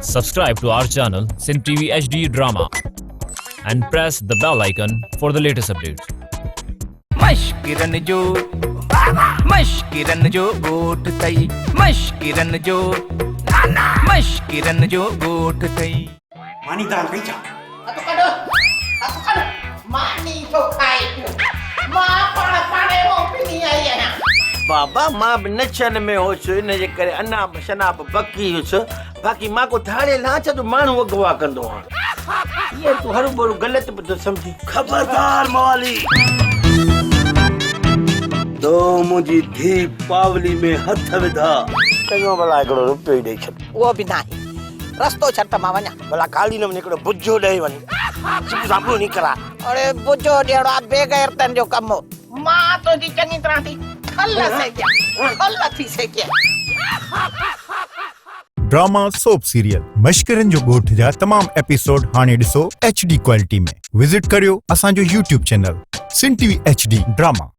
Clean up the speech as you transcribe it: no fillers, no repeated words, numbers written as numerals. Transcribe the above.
Subscribe to our channel Sin TV HD Drama and press the bell icon for the latest updates. मशकिरन जो गोट तई मशकिरन जो गोट तई मानी दाल कई चा Aku kan mani to kai. Ma पाणे वो पिनी आई है ना. बाबा मां बि नचन में होसि इन जे करे अना शनाब बकी हुअसि बाक़ी मां को थाड़े लाच तो माण्हू अगवा कंदो आहियां ये तू हरू भरू ग़लति बि थो सम्झी खबरदार मवाली तो मुंहिंजी धी पावली में हथ विधा चङो भला हिकिड़ो रुपयो ई ॾेई छॾ वो भी नहीं. रस्तो छट मां वञा. भला काली न हिकिड़ो बुझो ॾेई वञ साबुण निकरा अरे बुझो ॾेड़ा बेगैरतन जो कम. मां तो जी चङी तरह थी खल थी से क्या. ड्रामा सोप सीरियल मशकिरन जो ॻोठ जा तमाम एपिसोड हाणे ॾिसो HD क्वालिटी में. विजिट करियो असांजो YouTube चैनल सिन TV HD ड्रामा.